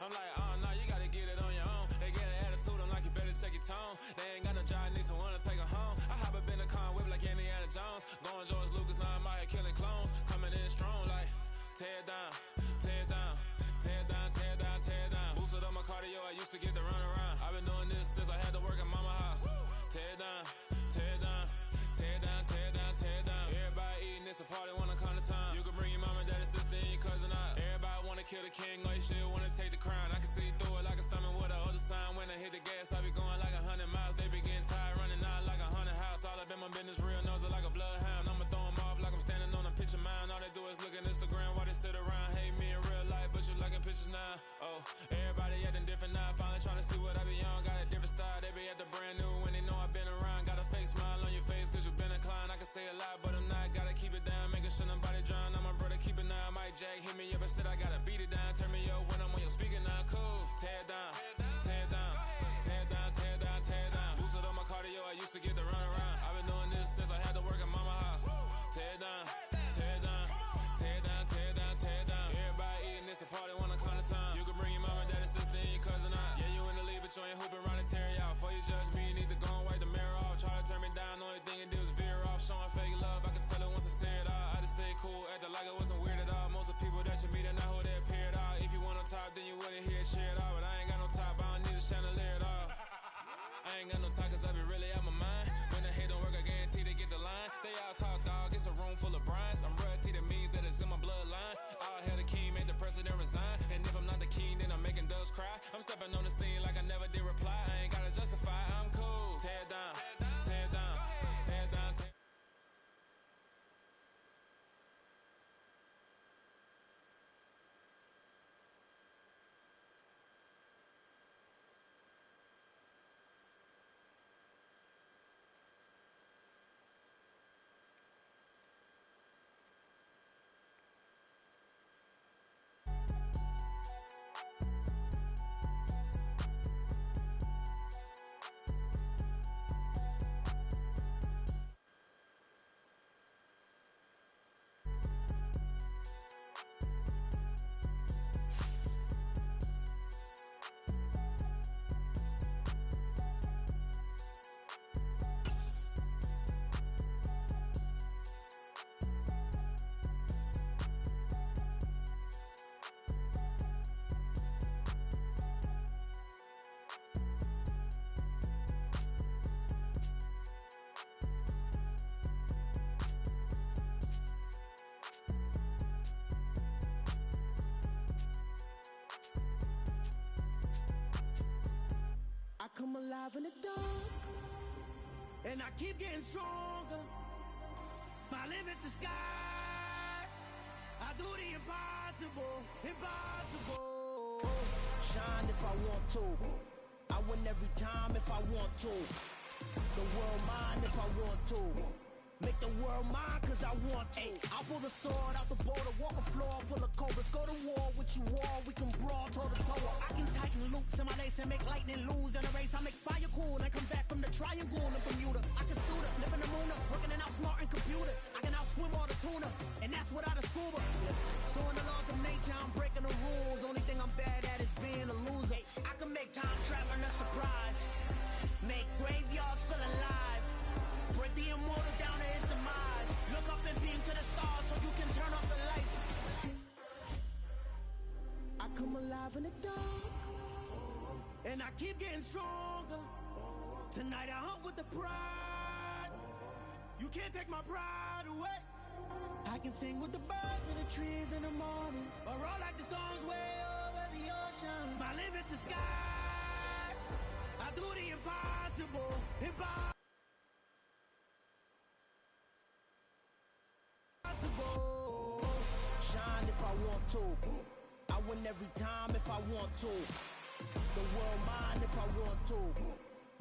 I'm like, oh, no, you gotta get it on your own. They get an attitude, I'm like, you better check your tone. They ain't got no job, need someone to take her home. I hop up in the car and whip like Indiana Jones. Going George Lucas, now I'm out here killing clones. Coming in strong like, tear it down, tear it down. Tear it down, tear it down, tear it down. Boosted up my cardio, I used to get to run around. I've been doing this since I had to work at mama house. Tear it down, tear it down, tear it down, tear it down, tear it down. Everybody eating, it's a party, wanna come to town. You can bring your mama, daddy, sister, and your cousin out. Everybody wanna kill the king, or you still wanna take the crown. I can see through it like a stomach with a other sign. When I hit the gas, I be going like 100 miles. They be getting tired, running out like a 100 house. All up in my business, real nose like a bloodhound. I'ma throw them off like I'm standing on a picture mound. All they do is look at Instagram while they sit around. Hate me in real life, but you liking pictures now. Oh, everybody acting different now. Finally trying to see what I be on. Got a different style, they be at the brand new when they know I've been around. Got a fake smile on your face cause you been inclined. I can say a lot, but I'm not. Gotta keep it down, making sure nobody drown. I'm my brother, keep it now. Mike Jack hit me up and said I gotta beat it down. Turn me up when I'm on your speaker now. Cool, tear it down, tear it down, tear it down, tear it down, tear it down. Boosted up my cardio, I used to get to run around. I've been doing this since I had to work at mama house. Tear it down, tear it down, tear it down, tear it down, tear it down. Everybody eating, it's a party, wanna come to town. You can bring your mama, daddy, sister, and your cousin out. Yeah, you in the lead, but you ain't hooping around and tear you out. Before you judge me, you need to go and wipe the mirror off. Try to turn me down, only thing it did was veer off. Showing fake love, I can tell it once I say it all. I just stay cool, acting like it wasn't weird at all. Most of the people that you meet are not who they appear at all. If you want on top, then you wouldn't hear it cheer at all. But I ain't got no top, I don't need a chandelier at all. I ain't got no talk cause I be really out my mind. When the hate don't work, I guarantee they get the line. They all talk dog, it's a room full of brinds. I'm royalty, that means that it's in my bloodline. All hail the king, made the president resign. And if I'm not the king, then I'm making doves cry. I'm stepping on the scene like I never did reply. I ain't gotta justify, I'm cool. Tear it down, tear it down, tear it down, tear it down. I come alive in the dark, and I keep getting stronger. My limit's the sky. I do the impossible, impossible. Shine if I want to. I win every time if I want to. The world mine if I want to. Make the world mine cause I want to. I pull the sword out the border, walk a floor full of cobras. Go to war with you all, we can brawl toe to toe. I can tighten loops in my lace and make lightning lose in a race. I make fire cool and come back from the triangle in Bermuda. I can suit up, live in the moon up, working and outsmarting computers. I can outswim all the tuna, and that's without a scuba. So in the laws of nature, I'm breaking the rules. Only thing I'm bad at is being a loser. I can make time traveling a surprise, make graveyards feel alive, break the immortal down to his demise. Look up and beam to the stars so you can turn off the lights. I come alive in the dark, and I keep getting stronger. Tonight I hunt with the pride. You can't take my pride away. I can sing with the birds and the trees in the morning, or roll like the storms way over the ocean. My limit's the sky. I do the impossible, impossible. Shine if I want to. I win every time if I want to. The world mine if I want to.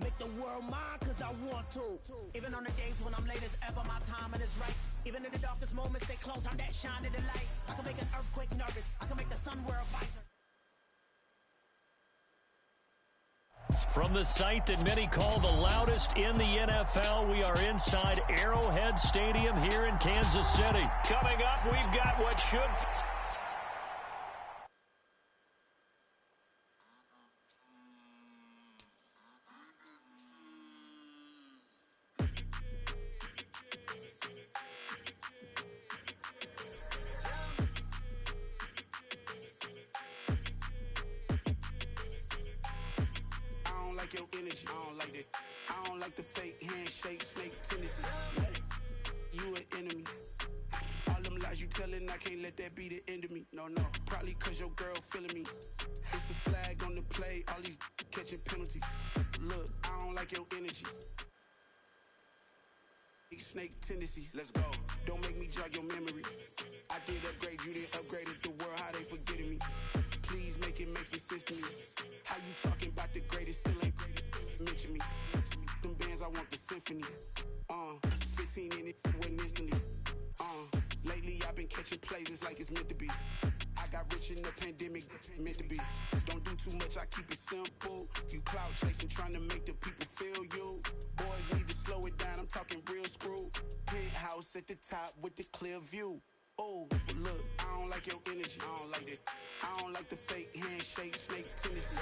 Make the world mine cause I want to. Even on the days when I'm late as ever, my timing is right. Even in the darkest moments, stay close, I'm that shining the light. I can make an earthquake nervous, I can make the sun wear a visor. From the site that many call the loudest in the NFL, we are inside Arrowhead Stadium here in Kansas City. Coming up, we've got what should... like your energy. I don't like that. I don't like the fake handshake, snake tendency. You an enemy. All them lies you telling, I can't let that be the end of me. No, probably cause your girl feeling me. It's a flag on the play, all these catching penalties. Look, I don't like your energy. Snake tendency, let's go. Don't make me jog your memory. I did upgrade, you didn't upgrade it. The world, how they forgetting me. Please make it make some sense to me. How you talking about the greatest, still ain't greatest, mention me. Them bands, I want the symphony. 15 in it, went instantly. Lately I've been catching plays, it's like it's meant to be. I got rich in the pandemic, meant to be. Don't do too much, I keep it simple. You clout chasing, trying to make the people feel you. Boys need to slow it down, I'm talking real screw. Penthouse at the top with the clear view. Oh, look, I don't like your energy, I don't like that. I don't like the fake handshake, snake tendency.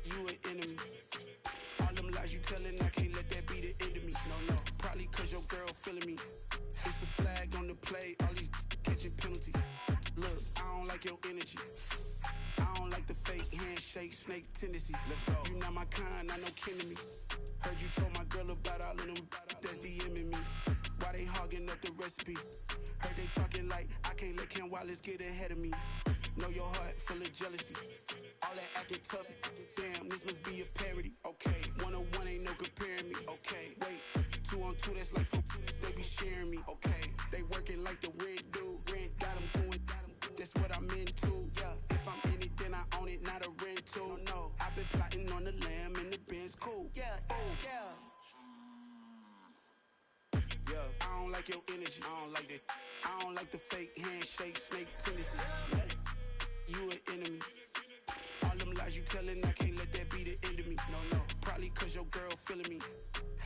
You an enemy. All them lies you telling, I can't let that be the end of me. No, probably cause your girl feeling me. It's a flag on the play, all these catching penalties. Look, I don't like your energy. I don't like the fake handshake, snake tendency. Let's go. You not my kind, I know kidding me. Heard you told my girl about all of them that's DMing me. Why they hogging up the recipe? Heard they talking like I can't let Ken Wallace get ahead of me. Know your heart full of jealousy. All that acting tough, damn, this must be a parody. Okay, 101 ain't no comparing me. Okay, wait, 2 on 2, that's like 4, they be sharing me. Okay, they working like the rent do. Rent got them going, that's what I'm into. Yeah, if I'm in it, then I own it, not a rental. No, I've been plotting on the lamb and the Benz cool. Yeah, yeah, I don't like your energy, I don't like that. I don't like the fake handshake, snake tendency. You an enemy. All them lies you telling, I can't let that be the end of me. No, probably cause your girl feeling me.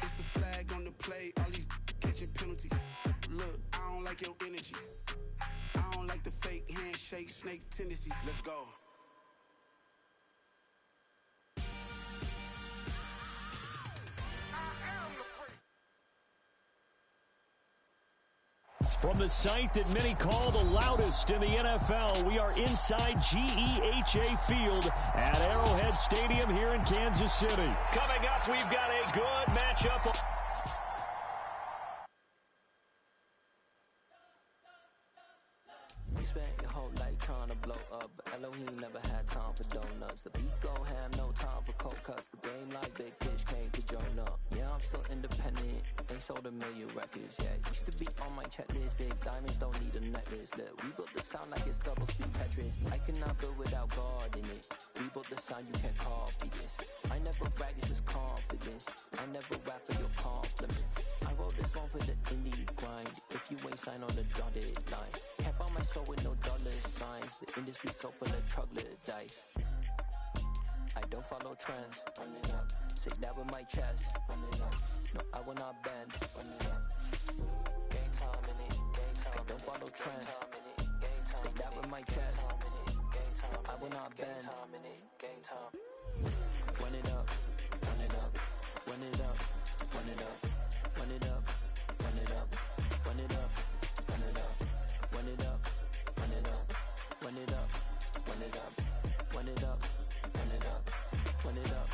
It's a flag on the play, all these catching penalties. Look, I don't like your energy. I don't like the fake handshake, snake tendency. Let's go. From the site that many call the loudest in the NFL, we are inside GEHA Field at Arrowhead Stadium here in Kansas City. Coming up, we've got a good matchup. You spent your whole life trying to blow up, but Elohim never had time for donuts. The beat go ham, no time for cold cuts. The game like Big Pitch came to join up. Yeah, I'm still independent, ain't sold a million records yet. Used to be on my checklist, big diamonds don't need a necklace. Look, we built the sound like it's double speed Tetris. I cannot build without God in it. We built the sound, you can't copy this. I never brag, it's just confidence. I never rap for your compliments. I wrote this one for the indie grind. If you ain't signed on the dotted line, can't buy my soul with no dollar signs. The industry so full of troglodytes. I don't follow trends. Run it up. Say that with my chest. Run it up. No, I will not bend. Run it up. Game time in it. Game time. I don't follow trends. Say that with my chest. No, I will not bend. Game time. Run it up. Run it up. Run it up. Run it up. Run it up. Run it up. Run it up. Run it up. Run it up. Run it up. Run it up. Run it up. Run it up. Run it up. Run it up.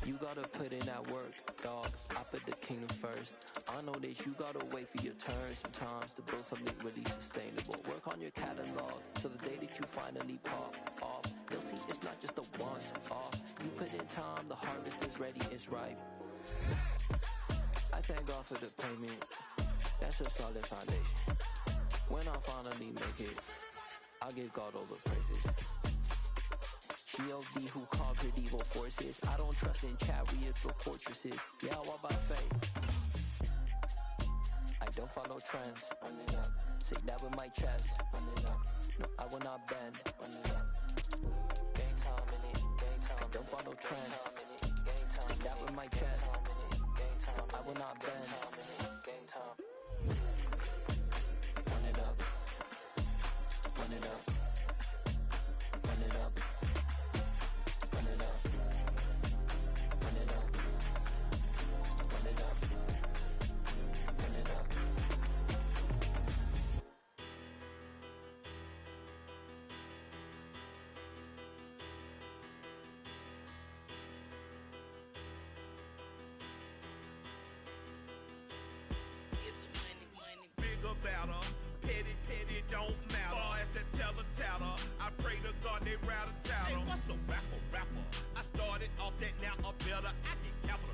You gotta put in that work, dog. I put the kingdom first. I know that you gotta wait for your turn sometimes to build something really sustainable. Work on your catalog, so the day that you finally pop off, they'll see it's not just a once off. You put in time, the harvest is ready, it's ripe. I thank God for the payment. That's a solid foundation. When I finally make it, I'll give God all the praises. G.O.D. who conquered evil forces. I don't trust in chariots or fortresses. Yeah, I walk by faith. I don't follow trends. Run it up. Say that with my chest. Run it up. No, I will not bend. Run it up. Game time in it. Game time. I don't follow trends. Say that with my chest. No, I will not bend. Game time. Run it up. Run it up. Run it up. Run it up. Run it up. Run it up. Run it up. petty don't matter. Far as the teller, I pray to God they rattle tattle. Hey, what's a rapper? I started off that, now a better. I get capital.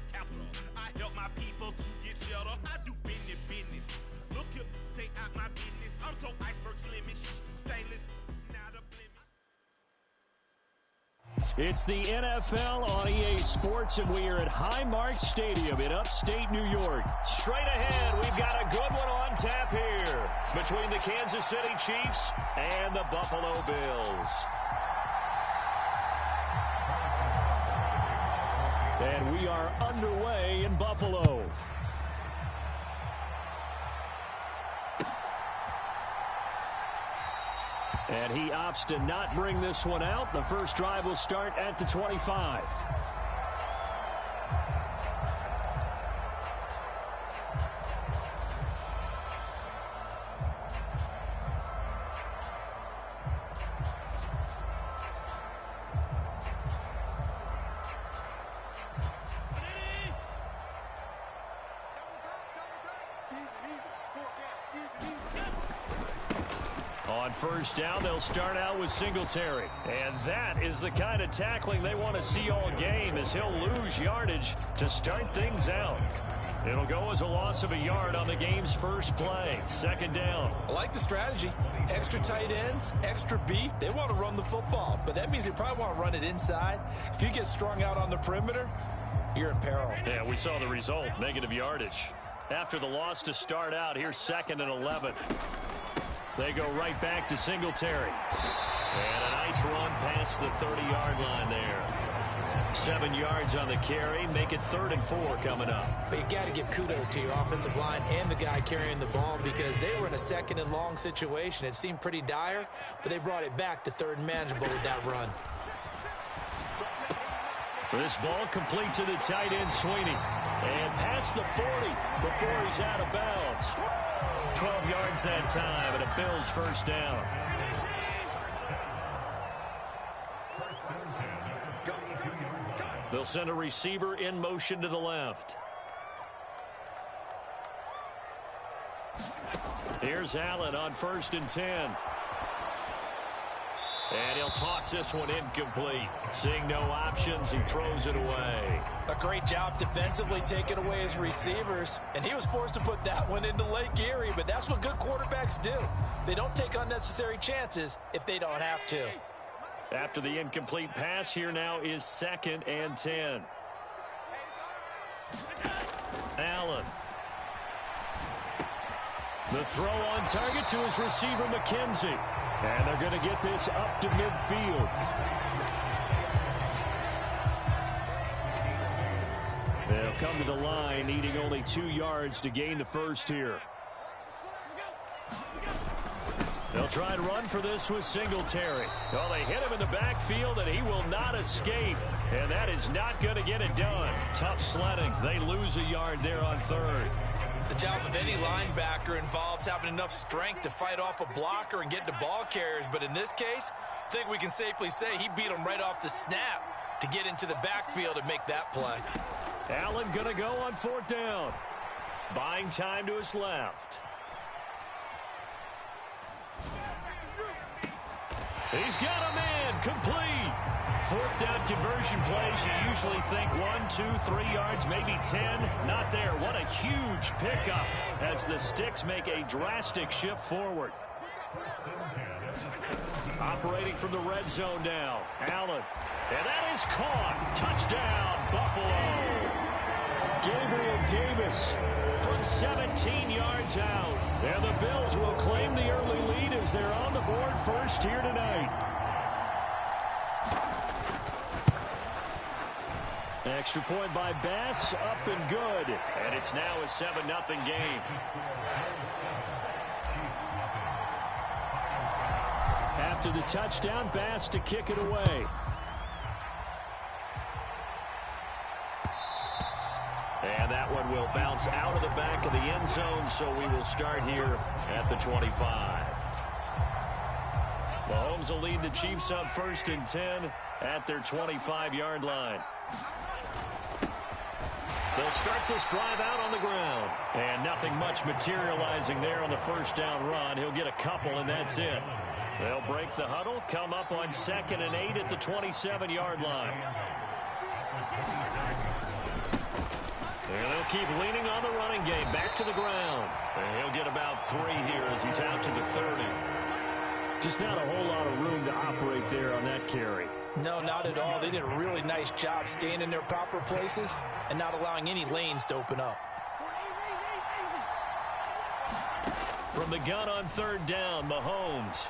I help my people to get cheddar. I do business. Look here, stay out my business. I'm so iceberg slimish, stainless, not a blemish. It's the NFL on EA Sports, and we are at Highmark Stadium in upstate New York. Straight ahead, we've got a good one on tap here between the Kansas City Chiefs and the Buffalo Bills. And we are underway in Buffalo. And he opts to not bring this one out. The first drive will start at the 25. On first down, they'll start out with Singletary. And that is the kind of tackling they want to see all game, as he'll lose yardage to start things out. It'll go as a loss of a yard on the game's first play. Second down. I like the strategy. Extra tight ends, extra beef. They want to run the football, but that means they probably want to run it inside. If you get strung out on the perimeter, you're in peril. Yeah, we saw the result, negative yardage. After the loss to start out, here's 2nd and 11. They go right back to Singletary. And a nice run past the 30-yard line there. 7 yards on the carry. Make it 3rd and 4 coming up. But you got to give kudos to your offensive line and the guy carrying the ball, because they were in a 2nd and long situation. It seemed pretty dire, but they brought it back to 3rd and manageable with that run. This ball complete to the tight end, Sweeney. And past the 40 before he's out of bounds. 12 yards that time, and a Bills first down. They'll send a receiver in motion to the left. Here's Allen on 1st and 10. And he'll toss this one incomplete. Seeing no options, he throws it away. A great job defensively taking away his receivers, and he was forced to put that one into Lake Erie, but that's what good quarterbacks do. They don't take unnecessary chances if they don't have to. After the incomplete pass, here now is 2nd and 10. Allen. The throw on target to his receiver, McKenzie. And they're going to get this up to midfield. They'll come to the line, needing only 2 yards to gain the first here. They'll try and run for this with Singletary. Well, they hit him in the backfield, and he will not escape. And that is not going to get it done. Tough sledding. They lose a yard there on 3rd. The job of any linebacker involves having enough strength to fight off a blocker and get to ball carriers. But in this case, I think we can safely say he beat him right off the snap to get into the backfield and make that play. Allen going to go on 4th down. Buying time to his left. He's got a man complete. 4th down conversion plays, you usually think 1, 2, 3 yards, maybe 10. Not there. What a huge pickup as the Sticks make a drastic shift forward. Operating from the red zone now. Allen. And that is caught. Touchdown, Buffalo. Gabriel Davis from 17 yards out. And the Bills will claim the early lead as they're on the board first here tonight. Extra point by Bass, up and good. And it's now a 7-0 game. After the touchdown, Bass to kick it away. And that one will bounce out of the back of the end zone, so we will start here at the 25. Mahomes will lead the Chiefs up 1st and 10 at their 25-yard line. They'll start this drive out on the ground. And nothing much materializing there on the first down run. He'll get a couple, and that's it. They'll break the huddle, come up on 2nd and 8 at the 27-yard line. And they'll keep leaning on the running game. Back to the ground. And he'll get about 3 here as he's out to the 30. Just not a whole lot of room to operate there on that carry. No, not at all. They did a really nice job staying in their proper places and not allowing any lanes to open up. From the gun on 3rd down, Mahomes.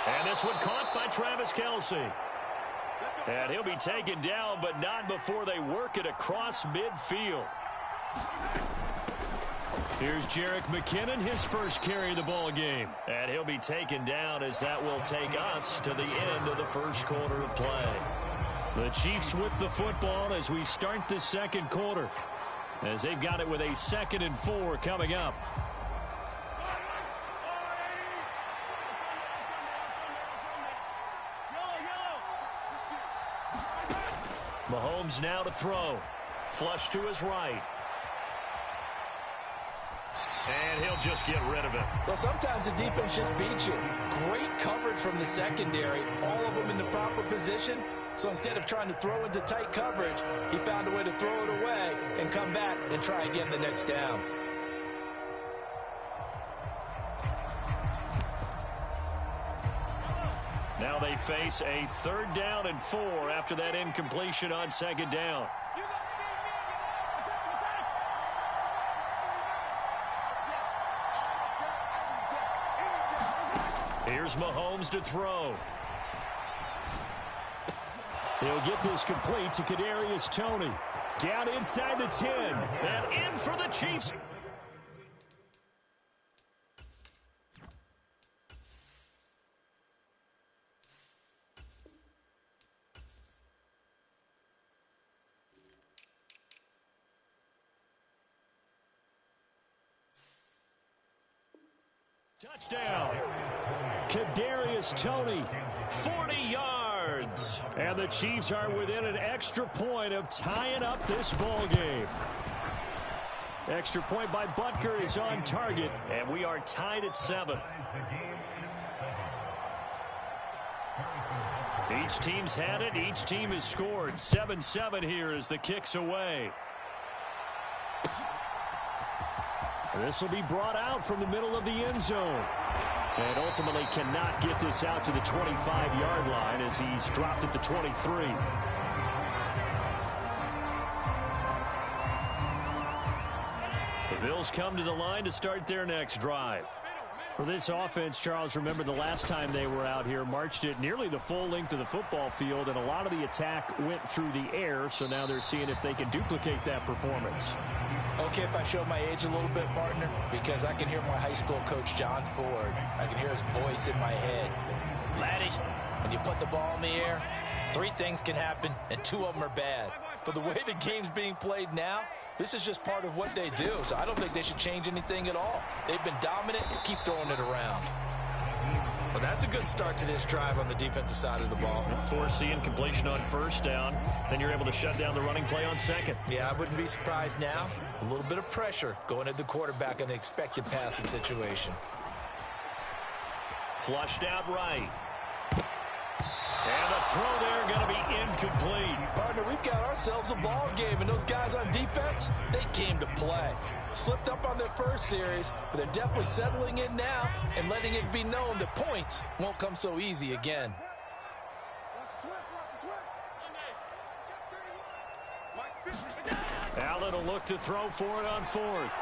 And this one caught by Travis Kelce. And he'll be taken down, but not before they work it across midfield. Here's Jerick McKinnon, his first carry of the ball game. And he'll be taken down as that will take us to the end of the first quarter of play. The Chiefs with the football as we start the second quarter, as they've got it with a 2nd and 4 coming up. Mahomes now to throw. Flush to his right. And he'll just get rid of it. Well, sometimes the defense just beats you. Great coverage from the secondary. All of them in the proper position. So instead of trying to throw into tight coverage, he found a way to throw it away and come back and try again the next down. Now they face a 3rd down and 4 after that incompletion on 2nd down. Here's Mahomes to throw. He'll get this complete to Kadarius Toney. Down inside the 10. And in for the Chiefs. Touchdown. Kadarius Toney, 40 yards. And the Chiefs are within an extra point of tying up this ball game. Extra point by Butker is on target, and we are tied at 7. Each team's had it. Each team has scored. 7-7 here as the kick's away. This will be brought out from the middle of the end zone. And ultimately cannot get this out to the 25-yard line as he's dropped at the 23. The Bills come to the line to start their next drive. For this offense, Charles, remember the last time they were out here, marched it nearly the full length of the football field, and a lot of the attack went through the air, so now they're seeing if they can duplicate that performance. Okay, if I show my age a little bit, partner, because I can hear my high school coach, John Ford. I can hear his voice in my head. Laddie, when you put the ball in the air, 3 things can happen, and 2 of them are bad. But the way the game's being played now, this is just part of what they do, so I don't think they should change anything at all. They've been dominant. Keep throwing it around. Well, that's a good start to this drive on the defensive side of the ball. Force the incompletion on 1st down. Then you're able to shut down the running play on 2nd. Yeah, I wouldn't be surprised now. A little bit of pressure going at the quarterback in an expected passing situation. Flushed out right. And the throw there going to be incomplete. Partner, we've got ourselves a ball game, and those guys on defense, they came to play. Slipped up on their first series, but they're definitely settling in now and letting it be known that points won't come so easy again. Allen will look to throw for it on 4th.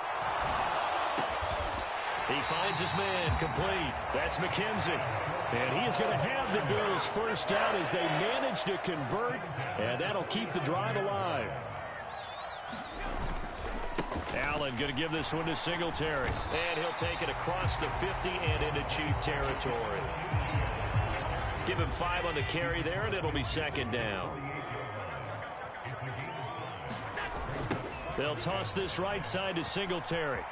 He finds his man complete. That's McKenzie. And he is going to have the Bills first down as they manage to convert, and that'll keep the drive alive. Allen going to give this one to Singletary. And he'll take it across the 50 and into Chief territory. Give him 5 on the carry there, and it'll be 2nd down. They'll toss this right side to Singletary.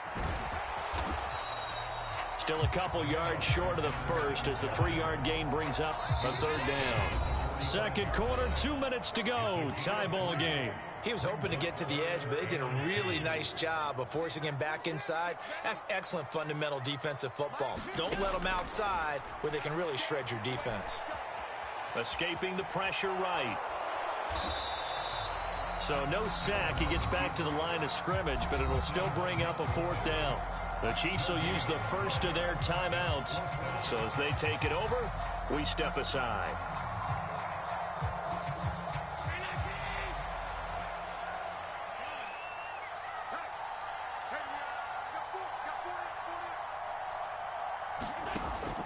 Still a couple yards short of the first as the 3-yard gain brings up a 3rd down. Second quarter, 2 minutes to go. Tie ball game. He was hoping to get to the edge, but they did a really nice job of forcing him back inside. That's excellent fundamental defensive football. Don't let them outside where they can really shred your defense. Escaping the pressure right. So no sack. He gets back to the line of scrimmage, but it'll still bring up a fourth down. The Chiefs will use the first of their timeouts. So as they take it over, we step aside.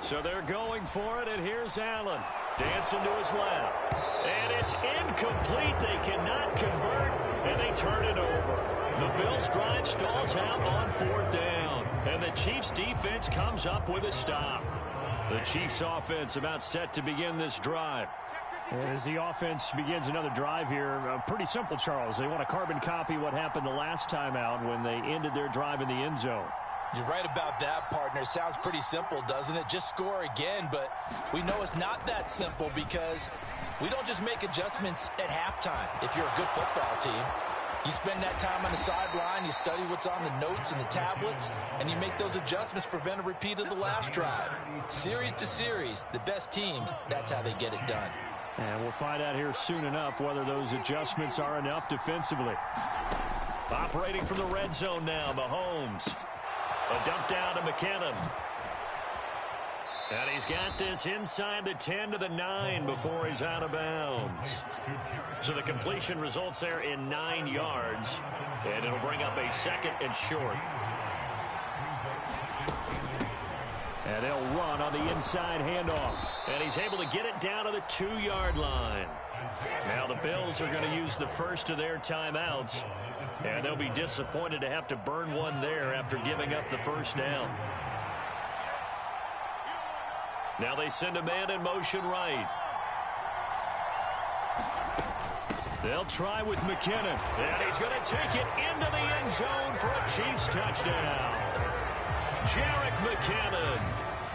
So they're going for it, and here's Allen. Dancing to his left. And it's incomplete. They cannot convert, and they turn it over. The Bills' drive stalls out on fourth down, and the Chiefs' defense comes up with a stop. The Chiefs' offense about set to begin this drive. As the offense begins another drive here, pretty simple, Charles. They want to carbon copy what happened the last time out when they ended their drive in the end zone. You're right about that, partner. Sounds pretty simple, doesn't it? Just score again, but we know it's not that simple because we don't just make adjustments at halftime. If you're a good football team, you spend that time on the sideline, you study what's on the notes and the tablets, and you make those adjustments to prevent a repeat of the last drive. Series to series, the best teams, that's how they get it done. And we'll find out here soon enough whether those adjustments are enough defensively. Operating from the red zone now, Mahomes. A dump down to McKinnon. And he's got this inside the 10 to the 9 before he's out of bounds. So the completion results there in 9 yards. And it'll bring up a second and short. And they'll run on the inside handoff. And he's able to get it down to the 2-yard line. Now the Bills are going to use the first of their timeouts. And they'll be disappointed to have to burn one there after giving up the first down. Now they send a man in motion right. They'll try with McKinnon. And he's going to take it into the end zone for a Chiefs touchdown. Jerick McKinnon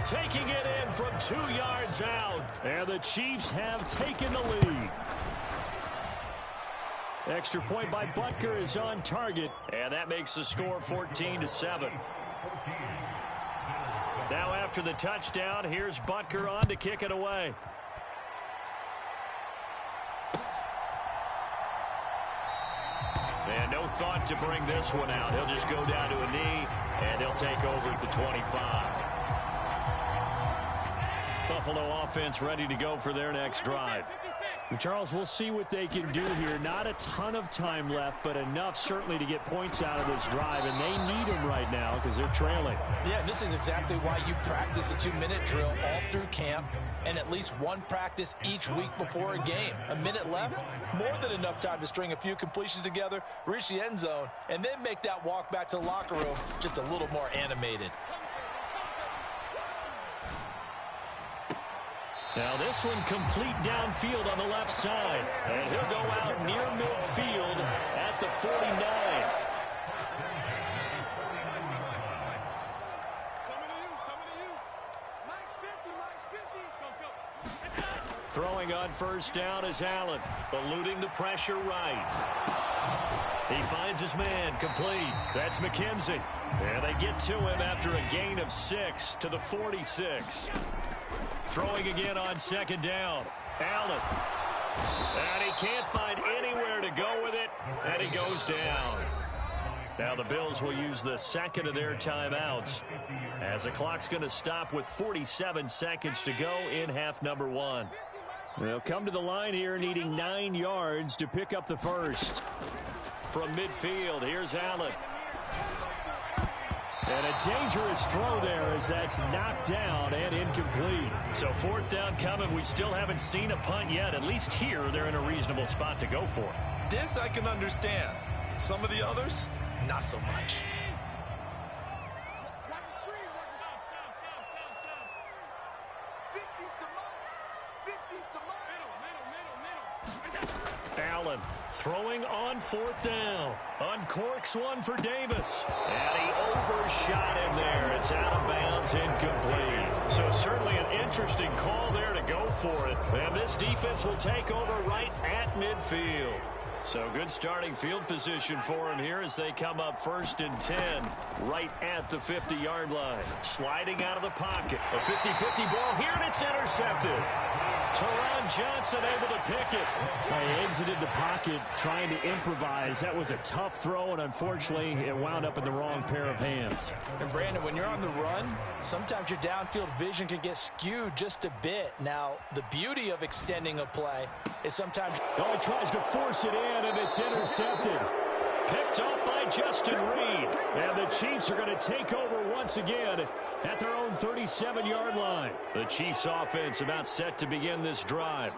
taking it in from 2 yards out. And the Chiefs have taken the lead. Extra point by Butker is on target, and that makes the score 14-7. Now after the touchdown, here's Butker on to kick it away. And no thought to bring this one out. He'll just go down to a knee, and he'll take over at the 25. Buffalo offense ready to go for their next drive. Charles, we'll see what they can do here. Not a ton of time left, but enough certainly to get points out of this drive, and they need them right now because they're trailing. Yeah, this is exactly why you practice a 2-minute drill all through camp and at least one practice each week before a game. A minute left, more than enough time to string a few completions together, reach the end zone, and then make that walk back to the locker room just a little more animated. Now this one complete downfield on the left side. And he'll go out near midfield at the 49. Throwing on first down is Allen, eluding the pressure right. He finds his man, complete. That's McKenzie. And they get to him after a gain of 6 to the 46. Throwing again on second down. Allen. And he can't find anywhere to go with it. And he goes down. Now the Bills will use the second of their timeouts as the clock's going to stop with 47 seconds to go in half number 1. They'll come to the line here needing 9 yards to pick up the first. From midfield, here's Allen. And a dangerous throw there as that's knocked down and incomplete. So fourth down coming. We still haven't seen a punt yet. At least here, they're in a reasonable spot to go for it. This I can understand. Some of the others, not so much. Allen throwing on 4th down. Uncorks one for Davis. And he overshot him there. It's out of bounds, incomplete. So certainly an interesting call there to go for it. And this defense will take over right at midfield. So good starting field position for him here as they come up 1st and 10 right at the 50-yard line. Sliding out of the pocket. A 50-50 ball here, and it's intercepted. Teron Johnson able to pick it. He exited the pocket trying to improvise. That was a tough throw, and unfortunately it wound up in the wrong pair of hands. And Brandon, when you're on the run, sometimes your downfield vision can get skewed just a bit. Now, the beauty of extending a play is sometimes... Oh, he tries to force it in, and it's intercepted. Picked up by Justin Reed. And the Chiefs are going to take over once again at their own 37-yard line. The Chiefs offense about set to begin this drive.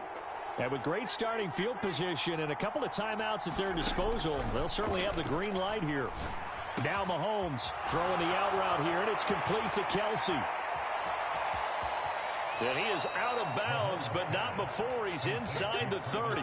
And with great starting field position and a couple of timeouts at their disposal, they'll certainly have the green light here. Now Mahomes throwing the out route here, and it's complete to Kelsey. And he is out of bounds, but not before he's inside the 30.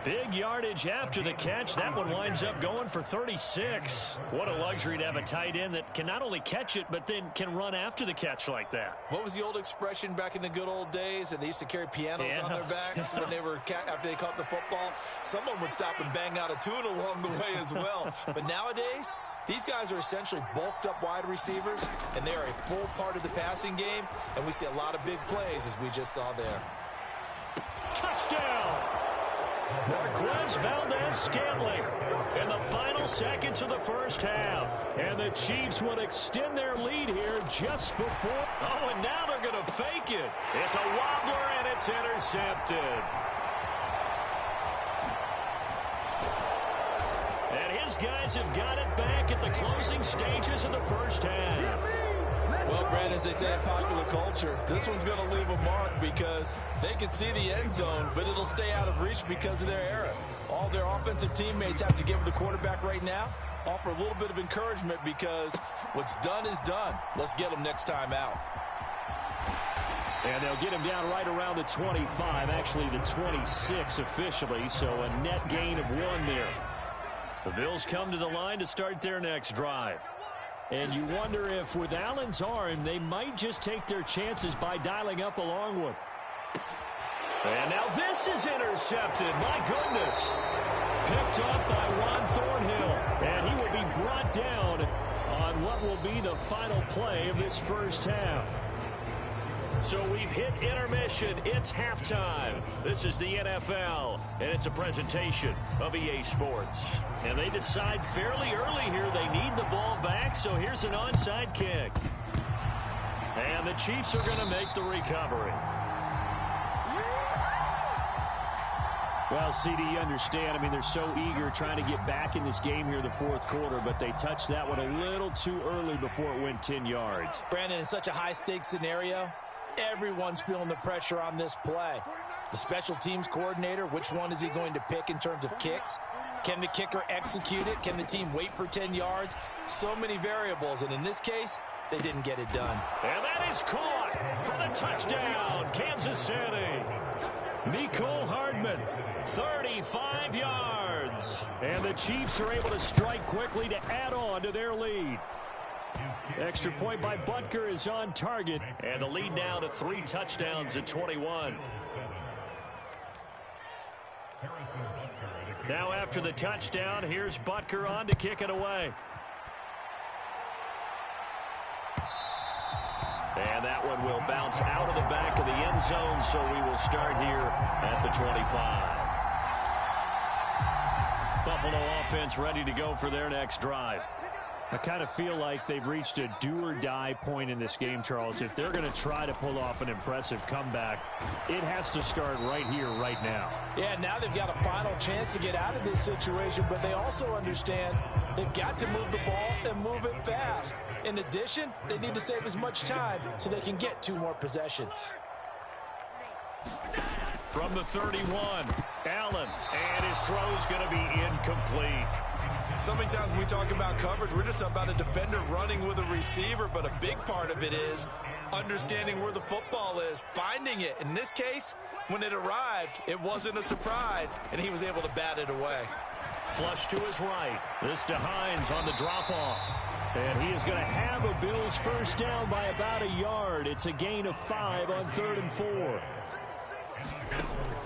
Big yardage after the catch. That one winds up going for 36. What a luxury to have a tight end that can not only catch it, but then can run after the catch like that. What was the old expression back in the good old days? And they used to carry pianos on their backs when they were after they caught the football. Someone would stop and bang out a tune along the way as well. But nowadays, these guys are essentially bulked up wide receivers, and they are a full part of the passing game, and we see a lot of big plays as we just saw there. Touchdown! Marquez Valdez-Scantling in the final seconds of the first half. And the Chiefs would extend their lead here just before. Oh, and now they're going to fake it. It's a wobbler, and it's intercepted. And his guys have got it back at the closing stages of the first half. Well, Brandon, as they say in popular culture, this one's going to leave a mark because they can see the end zone, but it'll stay out of reach because of their error. All their offensive teammates have to give the quarterback right now, offer a little bit of encouragement because what's done is done. Let's get them next time out. And they'll get him down right around the 25, actually the 26 officially, so a net gain of 1 there. The Bills come to the line to start their next drive. And you wonder if with Allen's arm, they might just take their chances by dialing up a long one. And now this is intercepted. My goodness. Picked up by Juan Thornhill. And he will be brought down on what will be the final play of this first half. So we've hit intermission. It's halftime. This is the NFL, and it's a presentation of EA Sports. And they decide fairly early here they need the ball back, so here's an onside kick. And the Chiefs are going to make the recovery. Well, CD, you understand. I mean, they're so eager trying to get back in this game here the fourth quarter, but they touched that one a little too early before it went 10 yards. Brandon, in such a high-stakes scenario, everyone's feeling the pressure on this play. The special teams coordinator, which one is he going to pick in terms of kicks? Can the kicker execute it? Can the team wait for 10 yards? So many variables, and in this case, they didn't get it done. And that is caught for the touchdown, Kansas City. Mecole Hardman, 35 yards. And the Chiefs are able to strike quickly to add on to their lead. Extra point by Butker is on target. And the lead now to 3 touchdowns at 21. Now after the touchdown, here's Butker on to kick it away. And that one will bounce out of the back of the end zone, so we will start here at the 25. Buffalo offense ready to go for their next drive. I kind of feel like they've reached a do-or-die point in this game, Charles. If they're going to try to pull off an impressive comeback, it has to start right here, right now. Yeah, now they've got a final chance to get out of this situation, but they also understand they've got to move the ball and move it fast. In addition, they need to save as much time so they can get 2 more possessions. From the 31, Allen, and his throw's going to be incomplete. So many times when we talk about coverage, we're just about a defender running with a receiver, but a big part of it is understanding where the football is, finding it. In this case, when it arrived, it wasn't a surprise, and he was able to bat it away. Flush to his right. This to Hines on the drop-off. And he is going to have a Bills first down by about a yard. It's a gain of 5 on 3rd and 4.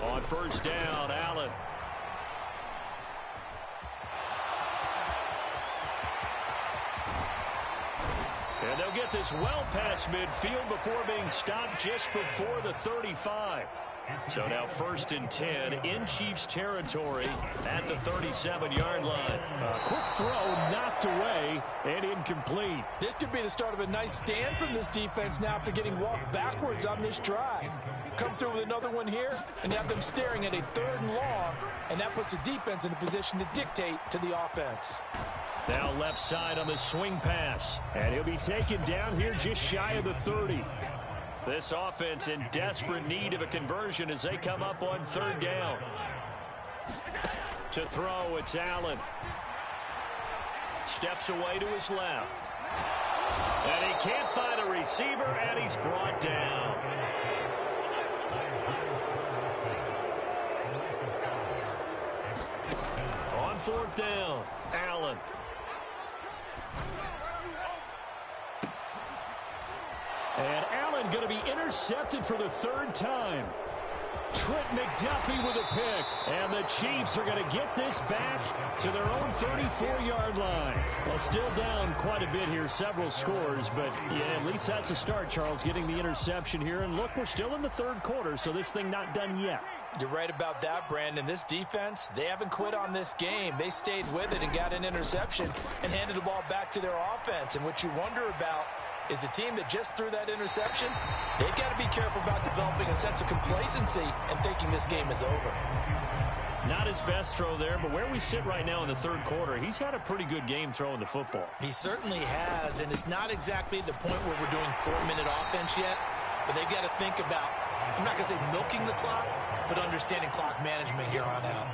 On first down, Allen. And they'll get this well past midfield before being stopped just before the 35. So now 1st and 10 in Chiefs territory at the 37-yard line. A quick throw knocked away and incomplete. This could be the start of a nice stand from this defense now after getting walked backwards on this drive. Come through with another one here and have them staring at a 3rd and long, and that puts the defense in a position to dictate to the offense. Now left side on the swing pass, and he'll be taken down here just shy of the 30. This offense in desperate need of a conversion as they come up on 3rd down. To throw, it's Allen. Steps away to his left. And he can't find a receiver, and he's brought down. On 4th down, Allen. And Allen going to be intercepted for the 3rd time. Trent McDuffie with a pick. And the Chiefs are going to get this back to their own 34-yard line. Well, still down quite a bit here, several scores. But, yeah, at least that's a start, Charles, getting the interception here. And, look, we're still in the 3rd quarter, so this thing not done yet. You're right about that, Brandon. This defense, they haven't quit on this game. They stayed with it and got an interception and handed the ball back to their offense. And what you wonder about is a team that just threw that interception, they've got to be careful about developing a sense of complacency and thinking this game is over. Not his best throw there, but where we sit right now in the 3rd quarter, he's had a pretty good game throwing the football. He certainly has, and it's not exactly the point where we're doing 4-minute offense yet, but they've got to think about, I'm not going to say milking the clock, but understanding clock management here on out.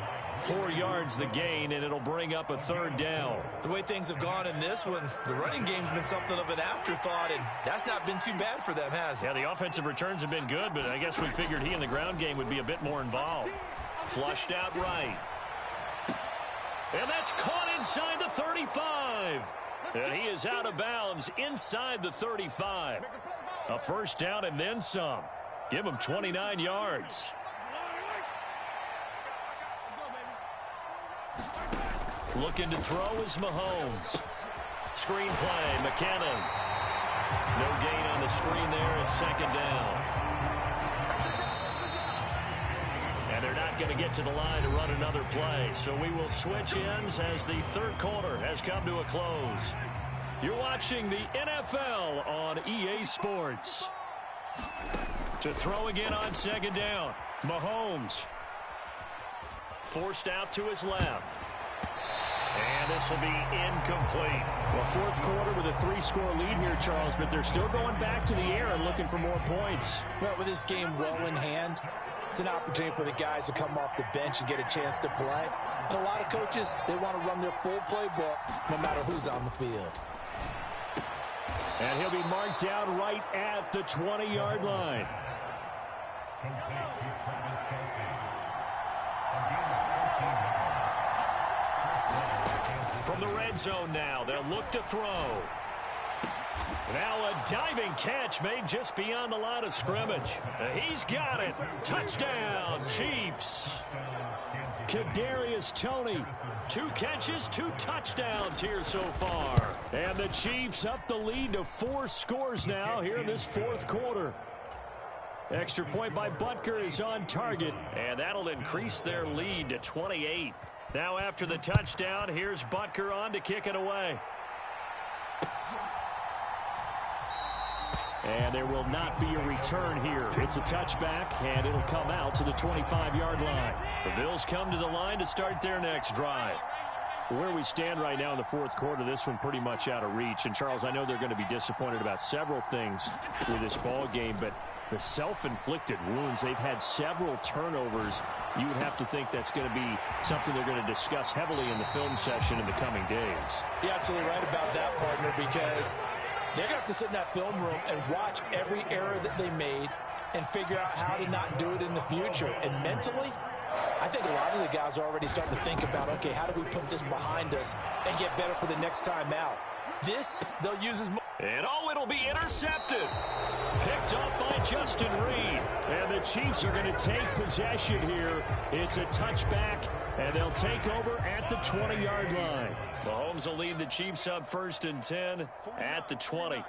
4 yards the gain, and it'll bring up a 3rd down. The way things have gone in this one, the running game's been something of an afterthought, and that's not been too bad for them, has it? Yeah, the offensive returns have been good, but I guess we figured he in the ground game would be a bit more involved. Flushed out right. And that's caught inside the 35. And he is out of bounds inside the 35. A first down and then some. Give him 29 yards. Looking to throw is Mahomes. Screen play, McKinnon. No gain on the screen there, and 2nd down. And they're not going to get to the line to run another play, so we will switch ends as the 3rd quarter has come to a close. You're watching the NFL on EA Sports. To throw again on 2nd down, Mahomes. Forced out to his left. And this will be incomplete. Well, 4th quarter with a 3-score lead here, Charles, but they're still going back to the air and looking for more points. Well, with this game well in hand, it's an opportunity for the guys to come off the bench and get a chance to play. And a lot of coaches, they want to run their full playbook no matter who's on the field. And he'll be marked down right at the 20-yard line. From the red zone now, they'll look to throw. Now a diving catch made just beyond the line of scrimmage. He's got it. Touchdown, Chiefs. Kadarius Toney. 2 catches, 2 touchdowns here so far. And the Chiefs up the lead to 4 scores now here in this 4th quarter. Extra point by Butker is on target, and that'll increase their lead to 28. Now after the touchdown, here's Butker on to kick it away. And there will not be a return here. It's a touchback, and it'll come out to the 25-yard line. The Bills come to the line to start their next drive. Where we stand right now in the 4th quarter, this one pretty much out of reach. And, Charles, I know they're going to be disappointed about several things with this ball game, but the self-inflicted wounds, they've had several turnovers. You would have to think that's going to be something they're going to discuss heavily in the film session in the coming days. You're absolutely right about that, partner, because They're going to have to sit in that film room and watch every error that they made and figure out how to not do it in the future. And mentally, I think a lot of the guys are already starting to think about, okay, how do we put this behind us and get better for the next time out? This, they'll use as much. And it'll be intercepted. Picked up by Justin Reed. And the Chiefs are going to take possession here. It's a touchback, and they'll take over at the 20-yard line. Mahomes will lead the Chiefs up 1st and 10 at the 20.